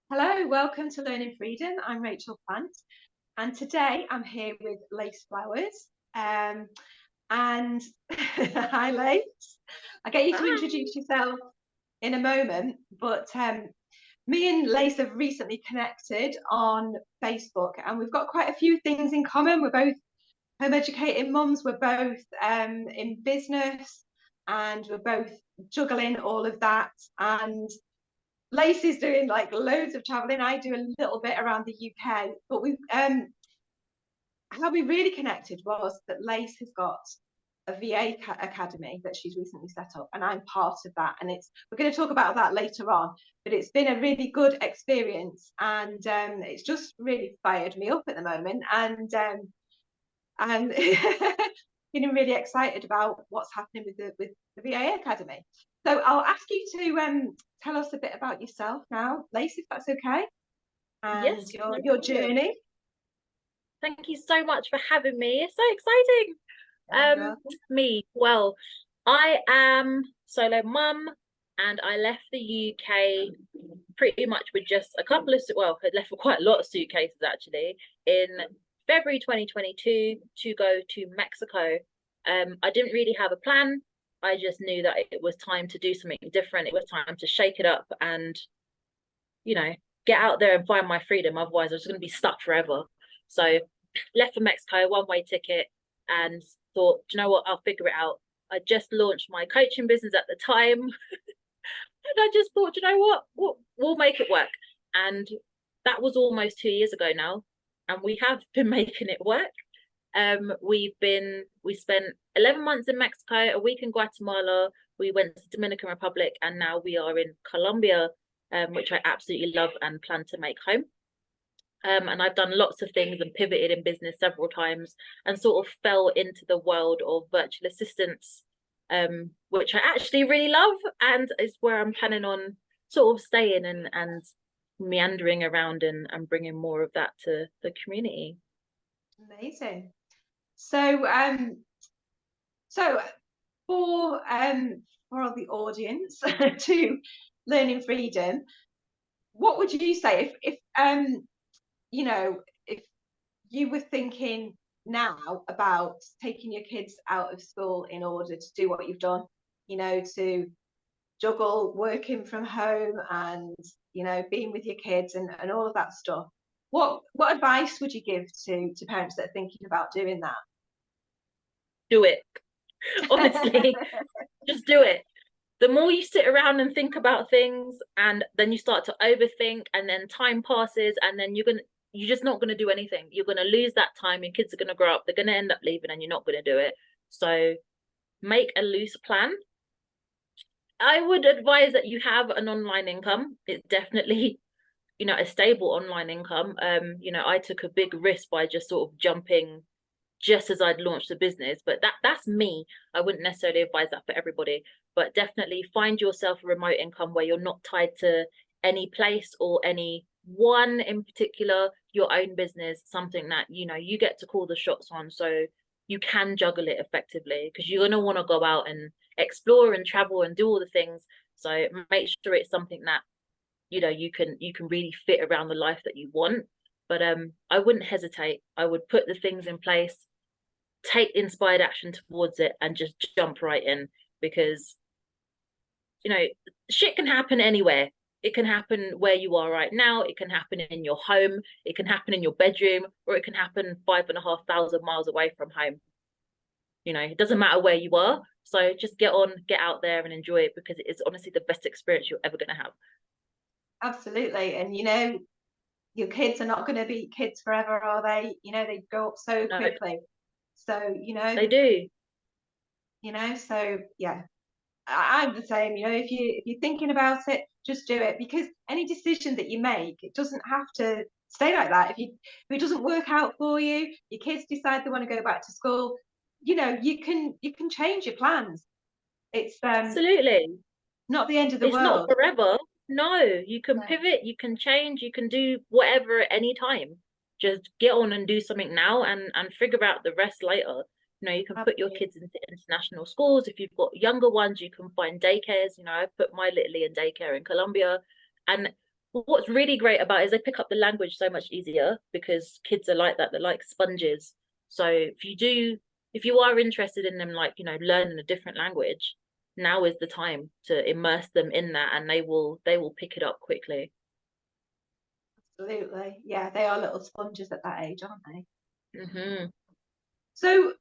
Hello, welcome to Learning Freedom. I'm Rachel Plant, and today I'm here with Lace Flowers. And hi, Lace. I'll get you to Hi. introduce yourself in a moment, but me and Lace have recently connected on Facebook, and we've got quite a few things in common. We're both home educating mums, we're both in business, and we're both juggling all of that. And Lacey's doing like loads of traveling. I do a little bit around the UK, but we how we really connected was that Lace has got a VA academy that she's recently set up, and I'm part of that. And we're going to talk about that later on, but it's been a really good experience, and it's just really fired me up at the moment. And I'm feeling really excited about what's happening with the VA Academy. So I'll ask you to tell us a bit about yourself now, Lacey, if that's okay, and Yes, your no your problem. journey. Thank you so much for having me. It's so exciting. Yeah, Well, I am solo mum and I left the UK pretty much with just a couple of, well, I left with quite a lot of suitcases actually in February 2022 to go to Mexico. I didn't really have a plan. I just knew that it was time to do something different. It was time to shake it up and you know, get out there and find my freedom. Otherwise, I was going to be stuck forever. So, left for Mexico, one-way ticket, and thought, you know what, I'll figure it out. I just launched my coaching business at the time, and I just thought, you know what, we'll make it work. And that was almost 2 years ago now, and we have been making it work. We spent 11 months in Mexico, a week in Guatemala, we went to Dominican Republic, and now we are in Colombia, which I absolutely love and plan to make home. And I've done lots of things and pivoted in business several times and sort of fell into the world of virtual assistants, which I actually really love and is where I'm planning on sort of staying and meandering around and bringing more of that to the community. amazing. So for the audience to Learning Freedom, what would you say if you know if you were thinking now about taking your kids out of school in order to do what you've done, to juggle working from home and being with your kids and all of that stuff, what advice would you give to parents that are thinking about doing Do it. that? Honestly, just do it. The more you sit around and think about things and then you start to overthink and then time passes and then you're just not going to do anything. You're going to lose that time. Your kids are going to grow up, they're going to end up leaving and you're not going to do it. So make a loose plan. I would advise that you have an online income. It's definitely a stable online income. I took a big risk by just sort of jumping just as I'd launched the business, but that's me. I wouldn't necessarily advise that for everybody, but definitely find yourself a remote income where you're not tied to any place or any one in particular, your own business, something that you get to call the shots on, so you can juggle it effectively because you're going to want to go out and explore and travel and do all the things. So make sure it's something that you can really fit around the life that you want. But I wouldn't hesitate. I would put the things in place, take inspired action towards it, and just jump right in because you know shit can happen anywhere. It can happen where you are right now, it can happen in your home, it can happen in your bedroom, or it can happen 5,500 miles away from home. It doesn't matter where you are, so just get out there and enjoy it because it is honestly the best experience you're ever going to have. Absolutely. And your kids are not going to be kids forever, are they? They grow up so No, quickly. So they do. so yeah, I'm the same. If you're thinking about it, just do it, because any decision that you make, it doesn't have to stay like that. If it doesn't work out for you, your kids decide they want to go back to school, you can change your plans. It's Absolutely. not the end of the It's not world. forever. No, you can No, pivot, you can change, you can do whatever at any time. Just get on and do something now and figure out the rest later. You can put your absolutely. kids into international schools. If you've got younger ones, you can find daycares. I put my little in daycare in Colombia. And what's really great about it is they pick up the language so much easier because kids are like that. They're like sponges. So if you are interested in them, like, learning a different language, now is the time to immerse them in that, and they will pick it up quickly. Absolutely. Yeah, they are little sponges at that age, aren't they? Hmm. So,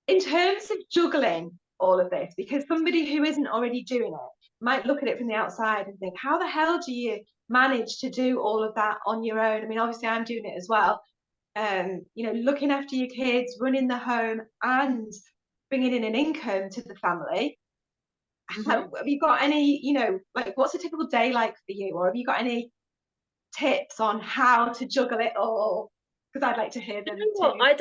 in terms of juggling all of this, because somebody who isn't already doing it might look at it from the outside and think, how the hell do you manage to do all of that on your own? I mean, obviously, I'm doing it as well. Looking after your kids, running the home, and bringing in an income to the family. Hmm. Have you got any, like what's a typical day like for you? Or have you got any tips on how to juggle it all? Because I'd like to hear You them know what? too. I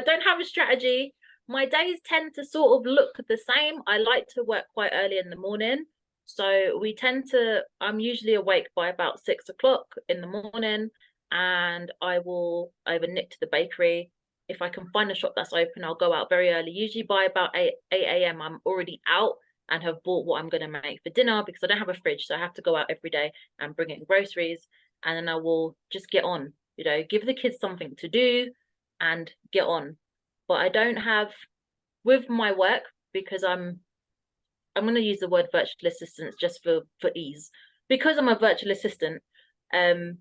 don't have a strategy. My days tend to sort of look the same. I like to work quite early in the morning. So I'm usually awake by about 6 o'clock in the morning, and I will either nip to the bakery. If I can find a shop that's open, I'll go out very early. Usually by about 8 a.m. I'm already out and have bought what I'm going to make for dinner because I don't have a fridge. So I have to go out every day and bring in groceries. And then I will just get on, give the kids something to do and get on. But I don't have, with my work, because I'm going to use the word virtual assistant just for ease. Because I'm a virtual assistant, um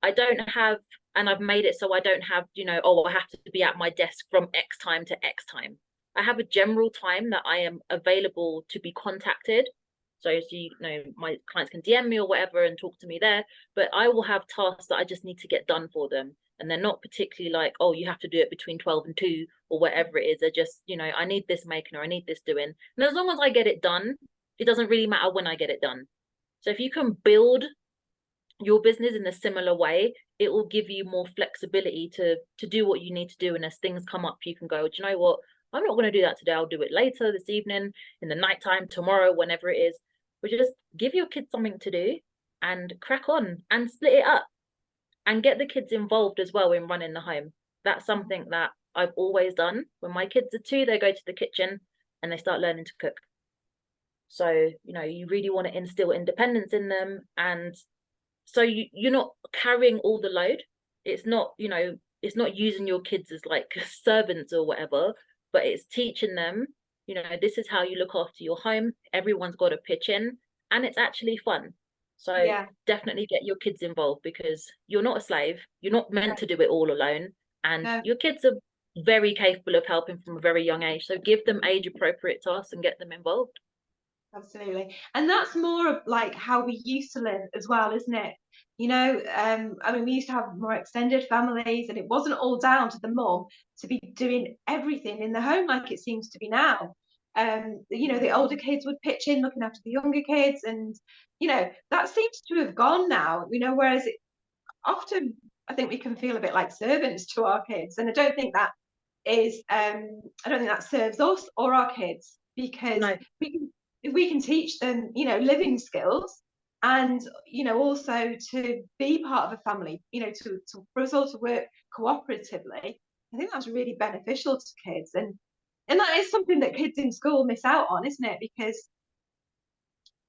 I don't have, and I've made it so I don't have, oh, I have to be at my desk from X time to X time. I have a general time that I am available to be contacted. So my clients can DM me or whatever and talk to me there, but I will have tasks that I just need to get done for them. And they're not particularly like, oh, you have to do it between 12 and 2 or whatever it is. They're just, I need this making or I need this doing. And as long as I get it done, it doesn't really matter when I get it done. So if you can build your business in a similar way, it will give you more flexibility to do what you need to do. And as things come up, you can go, do you know what? I'm not going to do that today. I'll do it later this evening, in the nighttime, tomorrow, whenever it is. But just give your kids something to do and crack on and split it up and get the kids involved as well in running the home. That's something that I've always done. When my kids are 2, they go to the kitchen and they start learning to cook. So, you really want to instill independence in them. And so you're not carrying all the load. It's not using your kids as like servants or whatever, but it's teaching them, this is how you look after your home. Everyone's got to pitch in, and it's actually fun. So Yeah. definitely get your kids involved because you're not a slave. You're not meant to do it all alone. And No, your kids are very capable of helping from a very young age. So give them age appropriate tasks and get them involved. absolutely. And that's more of like how we used to live as well, isn't it? I mean, we used to have more extended families, and it wasn't all down to the mum to be doing everything in the home like it seems to be now. The older kids would pitch in looking after the younger kids, and that seems to have gone now. Whereas often I think we can feel a bit like servants to our kids, and I don't think that serves us or our kids, because No, if we can teach them living skills, and also to be part of a family, for us all to work cooperatively. I think that's really beneficial to kids, and that is something that kids in school miss out on, isn't it? Because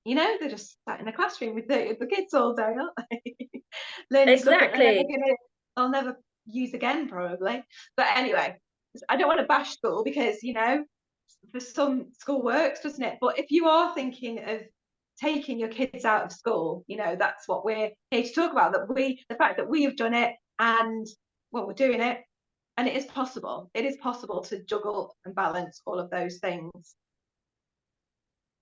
they're just sat in a classroom with the kids all day, aren't they? Learning stuff that exactly. they'll never use again, probably. But anyway, I don't want to bash school, because for some, school works, doesn't it? But if you are thinking of taking your kids out of school, that's what we're here to talk about. The fact that we have done it, and well, we're doing it, and it is possible. It is possible to juggle and balance all of those things.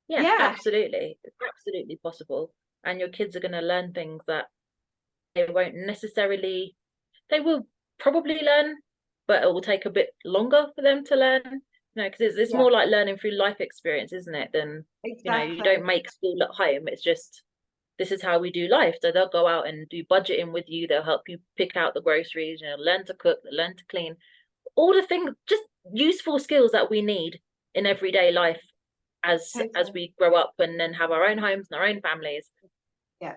Yeah, Yeah, absolutely. It's absolutely possible. And your kids are going to learn things that they won't necessarily, they will probably learn, but it will take a bit longer for them to learn. Because it's yeah, more like learning through life experience, isn't it? Than, you exactly. don't make school at home. It's just, this is how we do life. So they'll go out and do budgeting with you. They'll help you pick out the groceries, learn to cook, learn to clean, all the things, just useful skills that we need in everyday life as Totally. we grow up and then have our own homes and our own families. Yeah.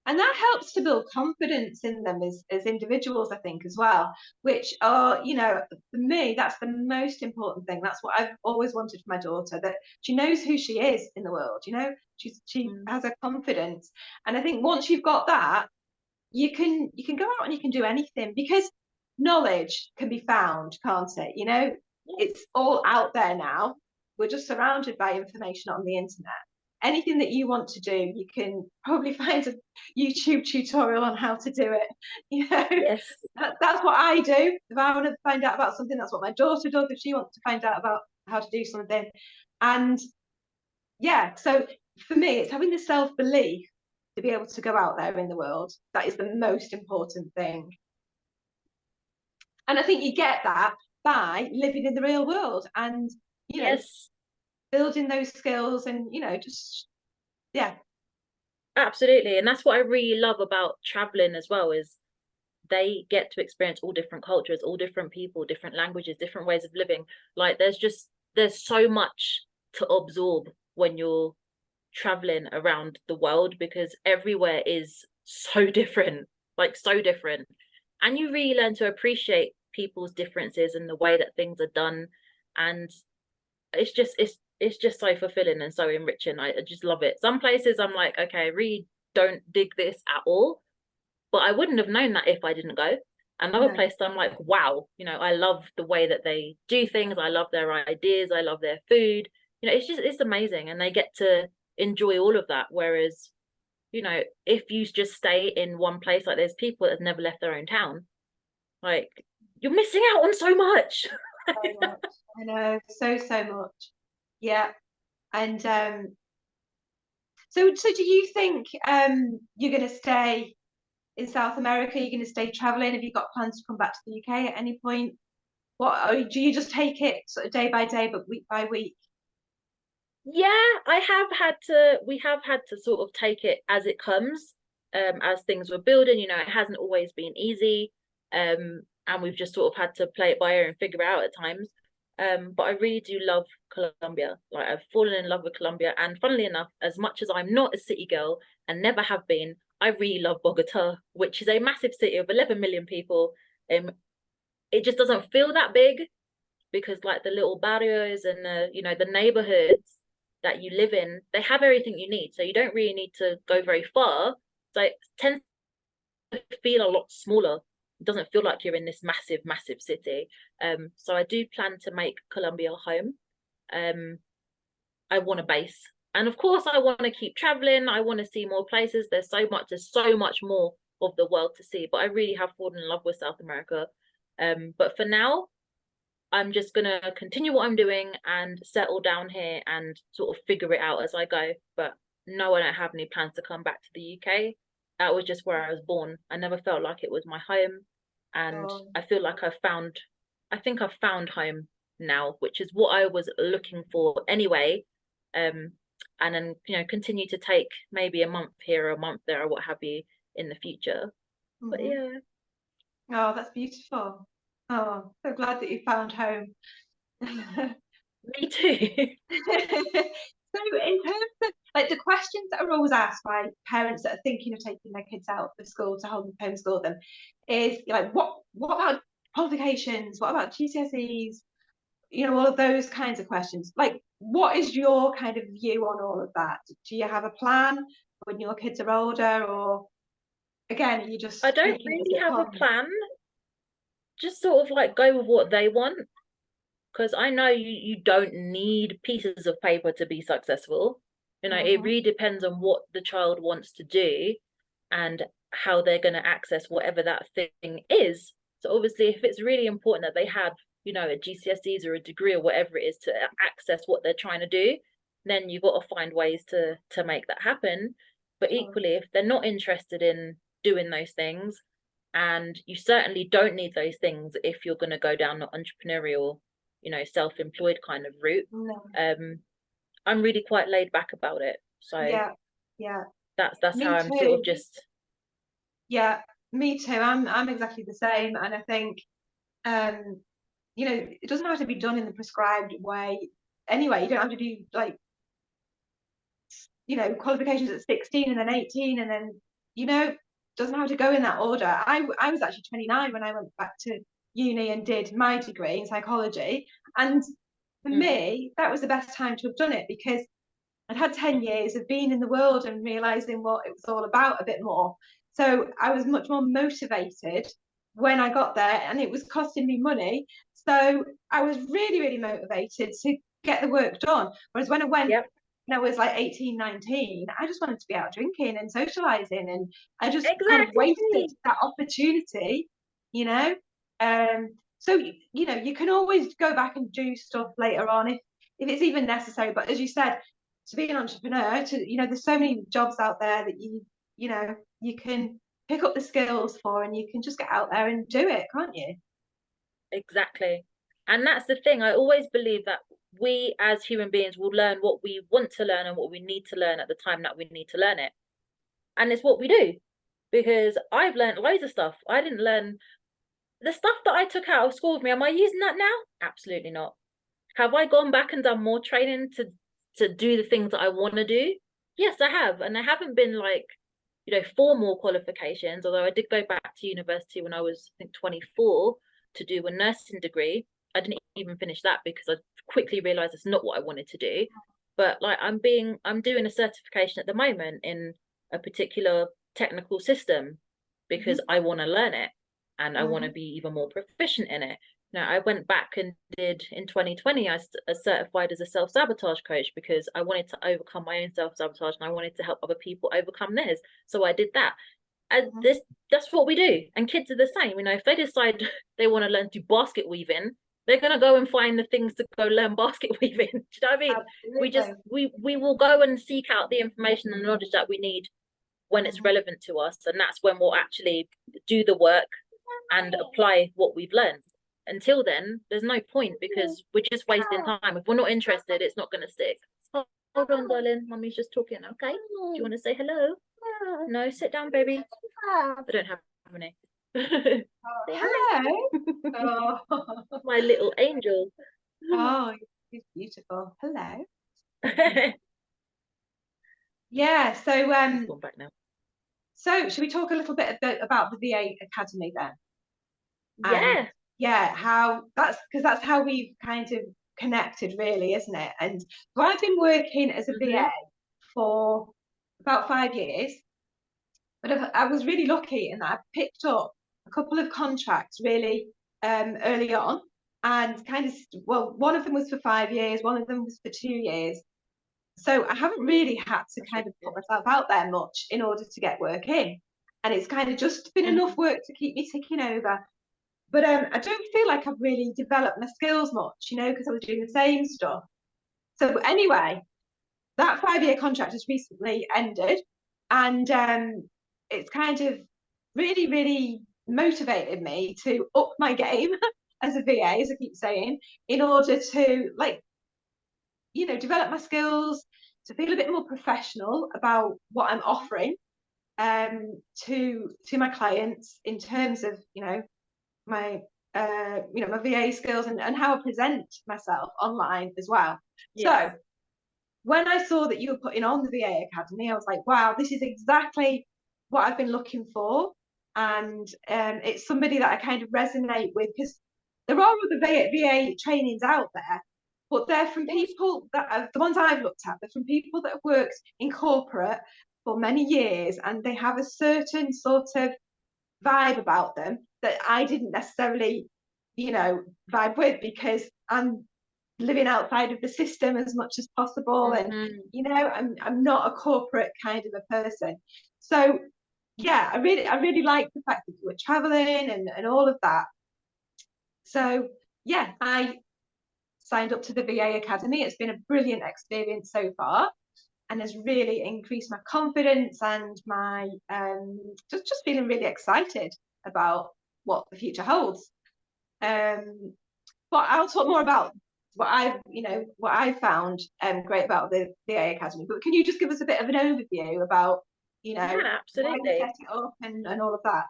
And that helps to build confidence in them as individuals, I think, as well, which are, you know, for me, that's the most important thing. That's what I've always wanted for my daughter, that she knows who she is in the world, you know, she has a confidence. And I think once you've got that, you can go out and you can do anything, because knowledge can be found, can't it? You know, it's all out there now. We're just surrounded by information on the internet. Anything that you want to do, you can probably find a YouTube tutorial on how to do it. You know, Yes. that's what I do. If I want to find out about something, that's what my daughter does. If she wants to find out about how to do something, and yeah, so for me, it's having the self belief to be able to go out there in the world. That is the most important thing. And I think you get that by living in the real world and, you know, Yes. building those skills and, you know, just, yeah. Absolutely. And that's what I really love about traveling as well, is they get to experience all different cultures, all different people, different languages, different ways of living. Like there's so much to absorb when you're traveling around the world, because everywhere is so different, like so different. And you really learn to appreciate people's differences and the way that things are done. And it's just so fulfilling and so enriching. I just love it. Some places I'm like, okay, I really don't dig this at all, but I wouldn't have known that if I didn't go. Another No. place I'm like, wow, you know, I love the way that they do things. I love their ideas. I love their food. You know, it's amazing, and they get to enjoy all of that. Whereas, you know, if you just stay in one place, like there's people that have never left their own town, like you're missing out on so much. So much. I know, so much. Yeah. And so do you think you're going to stay in South America? You're going to stay traveling? Have you got plans to come back to the UK at any point? What, or do you just take it sort of day by day, but week by week? Yeah, we have had to sort of take it as it comes, as things were building. You know, it hasn't always been easy. And we've just sort of had to play it by ear and figure it out at times. But I really do love Colombia. Like I've fallen in love with Colombia. And funnily enough, as much as I'm not a city girl and never have been, I really love Bogota, which is a massive city of 11 million people. It just doesn't feel that big, because like the little barrios and the, you know, the neighborhoods that you live in, they have everything you need. So you don't really need to go very far. So it tends to feel a lot smaller. It doesn't feel like you're in this massive, massive city. So I do plan to make Colombia home. I want a base. And of course I want to keep traveling. I want to see more places. There's so much more of the world to see. But I really have fallen in love with South America. But for now, I'm just gonna continue what I'm doing and settle down here and sort of figure it out as I go. But no, I don't have any plans to come back to the UK. That was just where I was born. I never felt like it was my home. And Oh, I feel like I think I've found home now, which is what I was looking for anyway. And then, you know, continue to take maybe a month here or a month there or what have you in the future. But mhm. yeah, Oh, that's beautiful. Oh, so glad that you found home. me too. So in terms of like the questions that are always asked by parents that are thinking of taking their kids out of school to homeschool them is like what about qualifications? What about GCSEs? You know, all of those kinds of questions. Like, what is your kind of view on all of that? Do you have a plan when your kids are older, or again, are you I just don't taking it as really it have a comes? plan, just sort of like go with what they want, because I know you don't need pieces of paper to be successful. You know, it Mm-hmm. really depends on what the child wants to do and how they're going to access whatever that thing is. So obviously, if it's really important that they have, you know, a GCSEs or a degree or whatever it is to access what they're trying to do, then you've got to find ways to make that happen. But equally, if they're not interested in doing those things, and you certainly don't need those things if you're going to go down the entrepreneurial, you know, self-employed kind of route. No. um I'm really quite laid back about it, so Yeah, yeah. that's how Me I'm sort of too. just. Yeah, me too. I'm exactly the same, and I think um, you know, it doesn't have to be done in the prescribed way. Anyway, you don't have to do like, you know, qualifications at 16 and then 18 and then you know, doesn't have to go in that order. I was actually 29 when I went back to uni and did my degree in psychology. And for me, that was the best time to have done it because I'd had 10 years of being in the world and realizing what it was all about a bit more. So I was much more motivated when I got there, and it was costing me money. So I was really, really motivated to get the work done. Whereas when I went, Yep. when I was like 18, 19, I just wanted to be out drinking and socializing. And I just kind of wasted Exactly. that opportunity, you know? So, you know, you can always go back and do stuff later on if it's even necessary. But as you said, to be an entrepreneur, to, you know, there's so many jobs out there that you know, you can pick up the skills for, and you can just get out there and do it, can't you? Exactly. And that's the thing. I always believe that we as human beings will learn what we want to learn and what we need to learn at the time that we need to learn it. And it's what we do. Because I've learned loads of stuff. I didn't learn the stuff that I took out of school with me. Am I using that now? Absolutely not. Have I gone back and done more training to do the things that I want to do? Yes, I have. And they haven't been like, you know, formal qualifications, although I did go back to university when I was, I think, 24 to do a nursing degree. I didn't even finish that because I quickly realized it's not what I wanted to do. But like I'm doing a certification at the moment in a particular technical system because Mm-hmm. I want to learn it and I want to Mm-hmm. be even more proficient in it. Now, I went back and did in 2020, I certified as a self-sabotage coach because I wanted to overcome my own self-sabotage and I wanted to help other people overcome theirs. So I did that. And that's what we do. And kids are the same. You know, if they decide they want to learn to basket weaving, they're gonna go and find the things to go learn basket weaving. Do you know what I mean? Absolutely. We will go and seek out the information and knowledge that we need when it's Mm-hmm. relevant to us, and that's when we'll actually do the work and apply what we've learned. Until then, there's no point because we're just wasting time. If we're not interested, it's not going to stick. Hold on, darling. Mummy's just talking, okay? Do you want to say hello? No, sit down, baby. I don't have any. Say Hello. hello. Oh, My little angel. oh, he's beautiful. Hello. Yeah. So, He's gone back now. so should we talk a little bit about the VA Academy then? And Yeah. yeah, how that's because that's how we've kind of connected, really, isn't it? And so I've been working as a VA for about 5 years, but I was really lucky in that I picked up a couple of contracts really early on, and kind of, well, one of them was for 5 years, one of them was for 2 years. So I haven't really had to That's kind really of put good. myself out there much in order to get work in. And it's kind of just been enough work to keep me ticking over. But I don't feel like I've really developed my skills much, you know, because I was doing the same stuff. So anyway, that 5 year contract has recently ended, and it's kind of really, really motivated me to up my game as a VA, as I keep saying, in order to, like, you know, develop my skills, to feel a bit more professional about what I'm offering to my clients in terms of, you know, my you know, my VA skills, and how I present myself online as well. Yes. So when I saw that you were putting on the VA Academy, I was like, wow, this is exactly what I've been looking for. And it's somebody that I kind of resonate with, because there are other VA trainings out there, but they're from people that are, the ones I've looked at, they're from people that have worked in corporate for many years, and they have a certain sort of vibe about them that I didn't necessarily, you know, vibe with, because I'm living outside of the system as much as possible, and you know, I'm not a corporate kind of a person. So yeah, I really like the fact that you were traveling and all of that. So yeah, I signed up to the VA Academy. It's been a brilliant experience so far, and has really increased my confidence and my just feeling really excited about what the future holds. But I'll talk more about what I've, you know, what I found great about the VA Academy. But can you just give us a bit of an overview about, you Yeah, know, why you set absolutely. it up and all of that?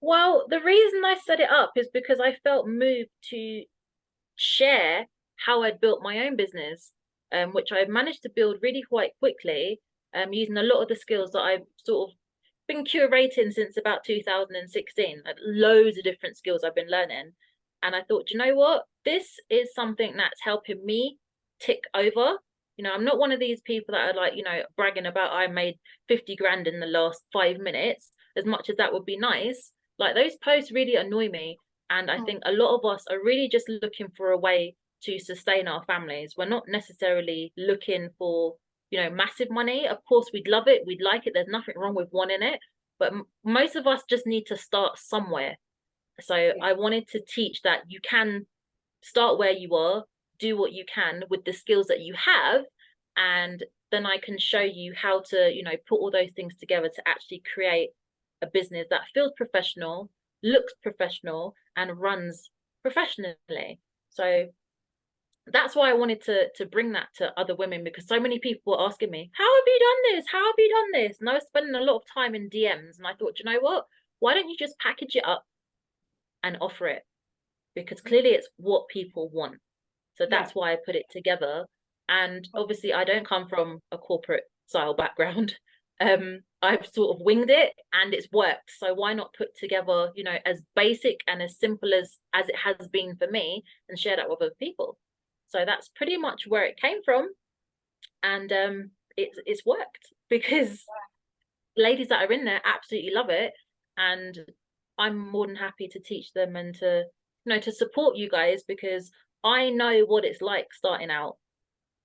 Well, the reason I set it up is because I felt moved to share how I'd built my own business, which I managed to build really quite quickly, using a lot of the skills that I sort of been curating since about 2016, like loads of different skills I've been learning. And I thought, you know what? This is something that's helping me tick over. You know, I'm not one of these people that are like, you know, bragging about I made 50 grand in the last 5 minutes, as much as that would be nice. Like those posts really annoy me. And I think a lot of us are really just looking for a way to sustain our families. We're not necessarily looking for, you know, massive money. Of course, we'd love it, we'd like it. There's nothing wrong with wanting it, but most of us just need to start somewhere. So I wanted to teach that you can start where you are, do what you can with the skills that you have, and then I can show you how to, you know, put all those things together to actually create a business that feels professional, looks professional, and runs professionally. So that's why I wanted to bring that to other women, because so many people were asking me, how have you done this? How have you done this? And I was spending a lot of time in DMs, and I thought, you know what? Why don't you just package it up and offer it? Because clearly it's what people want. So that's why I put it together. And obviously I don't come from a corporate style background. I've sort of winged it and it's worked. So why not put together, you know, as basic and as simple as it has been for me, and share that with other people. So that's pretty much where it came from. And it's worked, because ladies that are in there absolutely love it. And I'm more than happy to teach them and to, you know, to support you guys, because I know what it's like starting out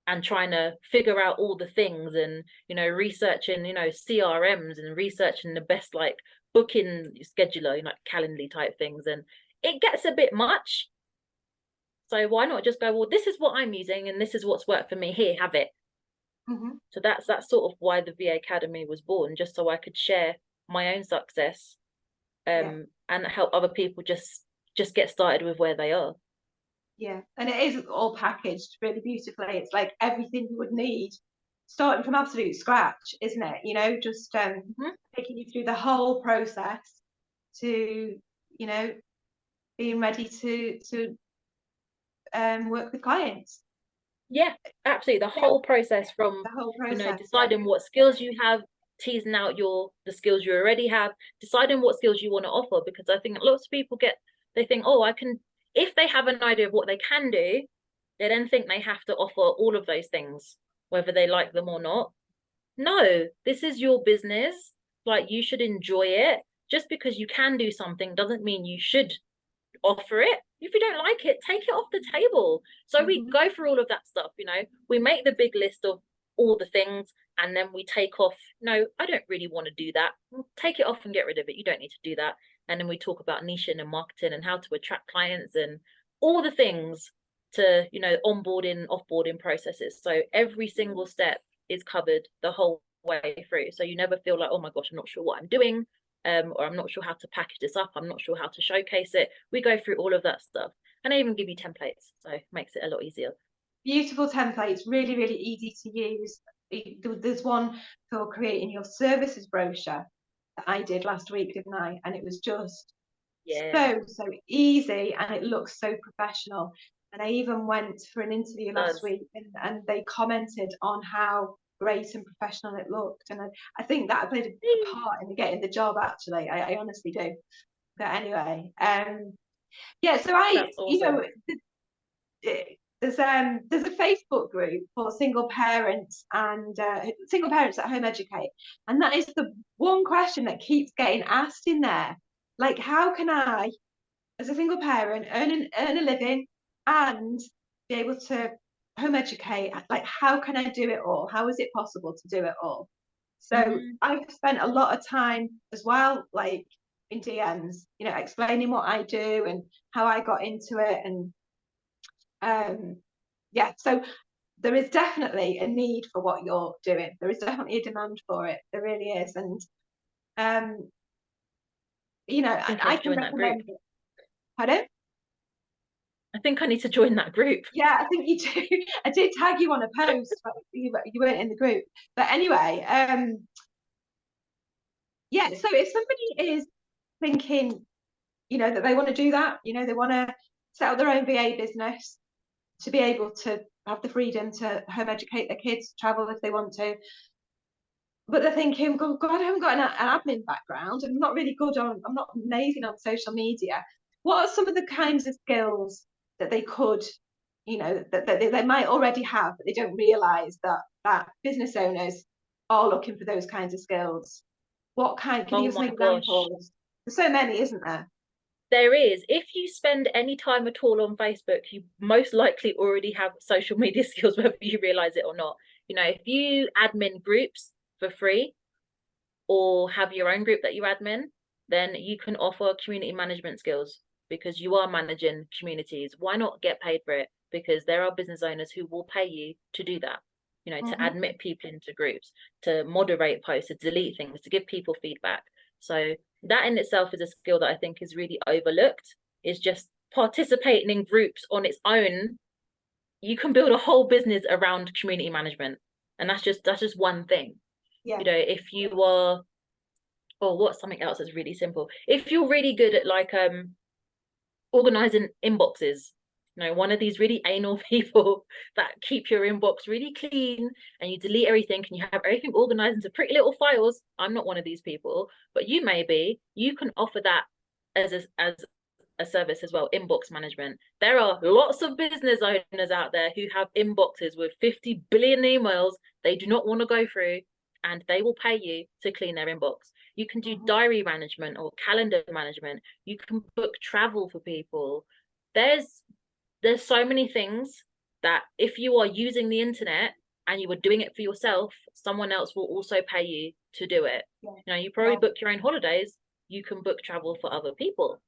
and trying to figure out all the things, and, you know, researching, you know, CRMs and researching the best like booking scheduler, you know, like Calendly type things, and it gets a bit much. So why not just go, well, this is what I'm using and this is what's worked for me, here, have it. So that's sort of why the VA Academy was born, just so I could share my own success, and help other people just get started with where they are. Yeah, and it is all packaged really beautifully. It's like everything you would need, starting from absolute scratch, isn't it? You know, just taking you through the whole process to, you know, being ready to work with clients. Yeah, absolutely. The whole process, from The whole you know, process. deciding what skills you have, teasing out the skills you already have, deciding what skills you want to offer. Because I think lots of people they think, oh, I can, if they have an idea of what they can do, they then think they have to offer all of those things, whether they like them or not. No, this is your business. Like, you should enjoy it. Just because you can do something doesn't mean you should offer it. If you don't like it, take it off the table. So we go through all of that stuff, you know, we make the big list of all the things, and then we take off, no, I don't really want to do that. Take it off and get rid of it. You don't need to do that. And then we talk about niching and marketing and how to attract clients and all the things to, you know, onboarding, offboarding processes. So every single step is covered the whole way through. So you never feel like, oh my gosh, I'm not sure what I'm doing. Or I'm not sure how to package this up, I'm not sure how to showcase it. We go through all of that stuff, and I even give you templates, so it makes it a lot easier. Beautiful templates, really, really easy to use. There's one for creating your services brochure that I did last week, didn't I? And it was just so easy, and it looks so professional. And I even went for an interview last week, and they commented on how great and professional it looked. And I think that played a part in getting the job, actually. I honestly do. But anyway, yeah, so That's awesome. you know, there's a Facebook group for single parents and single parents at home educate, and that is the one question that keeps getting asked in there. Like, how can I, as a single parent, earn a living and be able to home educate? Like, how can I do it all? How is it possible to do it all? So I've spent a lot of time as well, like in DMs, you know, explaining what I do and how I got into it. And yeah, so there is definitely a need for what you're doing. There is definitely a demand for it. There really is. And you know, I can recommend it. Pardon? I think I need to join that group. Yeah, I think you do. I did tag you on a post, but you weren't in the group. But anyway, yeah, so if somebody is thinking, you know, that they want to do that, you know, they want to set up their own VA business to be able to have the freedom to home educate their kids, travel if they want to, but they're thinking, God, I haven't got an admin background. I'm not really good on, I'm not amazing on social media. What are some of the kinds of skills that they could, that they might already have, but they don't realize that business owners are looking for those kinds of skills? What kind, can you Oh give some my gosh. examples? There's so many, isn't there? There is. If you spend any time at all on Facebook, you most likely already have social media skills, whether you realize it or not. If you admin groups for free or have your own group that you admin, then you can offer community management skills because you are managing communities. Why not get paid for it? Because there are business owners who will pay you to do that, to admit people into groups, to moderate posts, to delete things, to give people feedback. So that in itself is a skill that I think is really overlooked, is just participating in groups on its own. You can build a whole business around community management. And that's just one thing. Yeah. If you are, or what's something else that's really simple. If you're really good at like organizing inboxes, one of these really anal people that keep your inbox really clean and you delete everything and you have everything organized into pretty little files. I'm not one of these people, but you may be. You can offer that as a service as well, inbox management. There are lots of business owners out there who have inboxes with 50 billion emails they do not want to go through, and they will pay you to clean their inbox. You can do diary management or calendar management. You can book travel for people. There's so many things that if you are using the internet and you are doing it for yourself, someone else will also pay you to do it. Yeah. You probably book your own holidays. You can book travel for other people.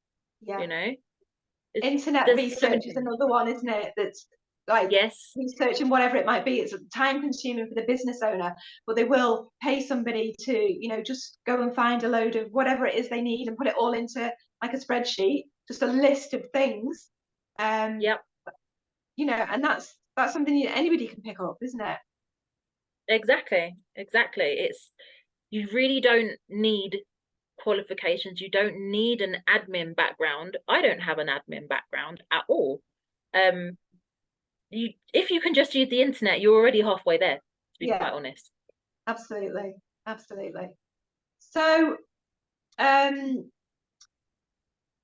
Yeah. It's, Internet there's so research many is things. another one, isn't it? That's like Yes, researching whatever it might be. It's time consuming for the business owner, but they will pay somebody to, just go and find a load of whatever it is they need and put it all into like a spreadsheet, just a list of things. yep, And that's something anybody can pick up, isn't it? exactly. It's, you really don't need qualifications. You don't need an admin background. I don't have an admin background at all. If you can just use the internet, you're already halfway there, to be Yeah, quite honest. absolutely. So, um,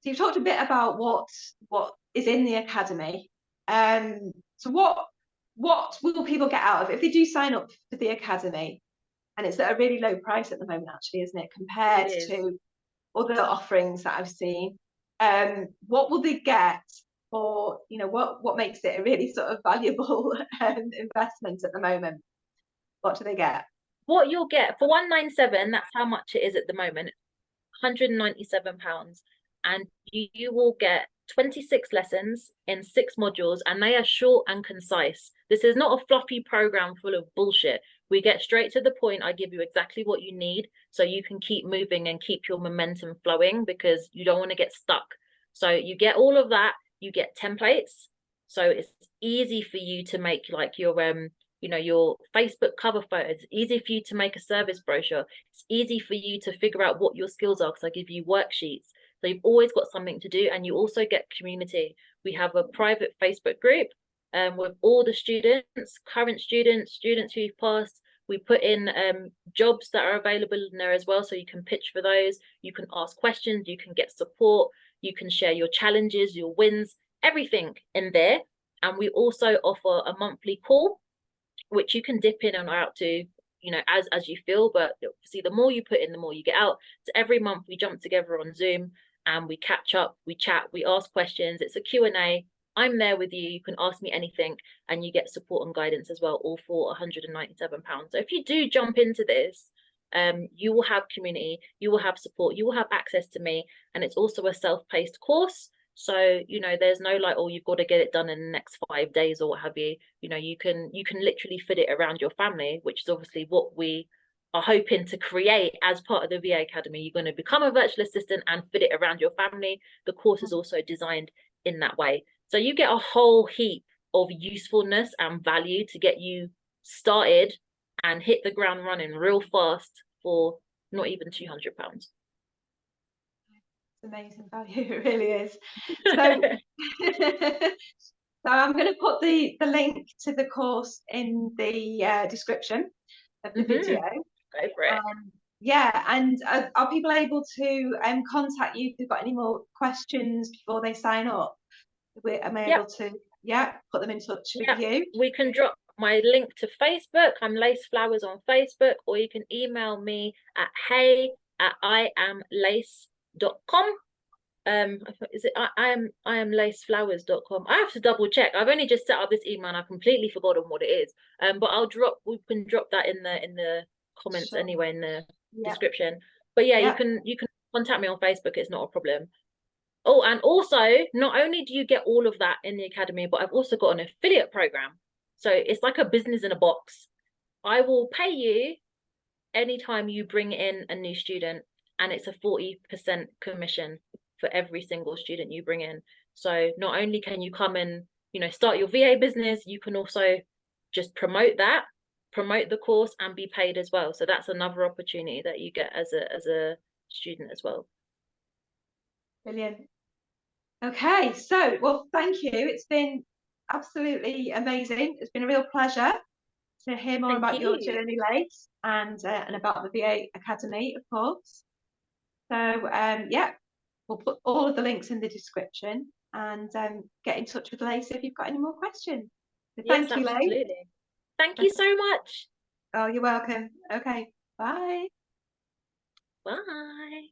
so you've talked a bit about what is in the academy. So what will people get out of it if they do sign up for the academy? And it's at a really low price at the moment, actually, isn't it, It compared is. to other offerings that I've seen? What will they get for, what makes it a really sort of valuable investment at the moment? What do they get? What you'll get for 197, that's how much it is at the moment, £197. And you will get 26 lessons in 6 modules, and they are short and concise. This is not a fluffy program full of bullshit. We get straight to the point. I give you exactly what you need so you can keep moving and keep your momentum flowing, because you don't want to get stuck. So you get all of that. You get templates. So it's easy for you to make like your Facebook cover photos. It's easy for you to make a service brochure. It's easy for you to figure out what your skills are, because I give you worksheets. So you've always got something to do, and you also get community. We have a private Facebook group with all the students, current students, students who've passed. We put in jobs that are available in there as well, so you can pitch for those. You can ask questions, you can get support, you can share your challenges, your wins, everything in there. And we also offer a monthly call, which you can dip in and out to, as you feel. But see, the more you put in, the more you get out. So every month we jump together on Zoom and we catch up, we chat, we ask questions. It's a Q&A. I'm there with you. You can ask me anything, and you get support and guidance as well, all for £197. So if you do jump into this, you will have community, you will have support, you will have access to me, and it's also a self-paced course. So there's no like, oh, you've got to get it done in the next 5 days or what have you. You can literally fit it around your family, which is obviously what we are hoping to create as part of the VA Academy. You're going to become a virtual assistant and fit it around your family. The course is also designed in that way. So you get a whole heap of usefulness and value to get you started and hit the ground running real fast for not even £200. Amazing value, it really is. So, so I'm going to put the link to the course in the description of the video. Go for it. Yeah, and are people able to contact you if they've got any more questions before they sign up? Am I able to, put them in touch with you? We can drop my link to Facebook. I'm Lace Flowers on Facebook, or you can email me at hey@iamlace.com. Is it I am laceflowers.com. I have to double check. I've only just set up this email and I've completely forgotten what it is. But we can drop that in the comments anyway, in the description. But yeah, you can contact me on Facebook. It's not a problem. Oh, and also, not only do you get all of that in the academy, but I've also got an affiliate program. So it's like a business in a box. I will pay you anytime you bring in a new student, and it's a 40% commission for every single student you bring in. So not only can you come and, start your VA business, you can also just promote the course and be paid as well. So that's another opportunity that you get as a student as well. Brilliant. Okay, so, well, thank you. It's been absolutely amazing. It's been a real pleasure to hear more about your journey, Lace, and about the VA Academy, of course. So, we'll put all of the links in the description, and get in touch with Lace if you've got any more questions. So Yes, thank you, Lace. absolutely. Thank you so much. Oh, you're welcome. Okay, bye. Bye.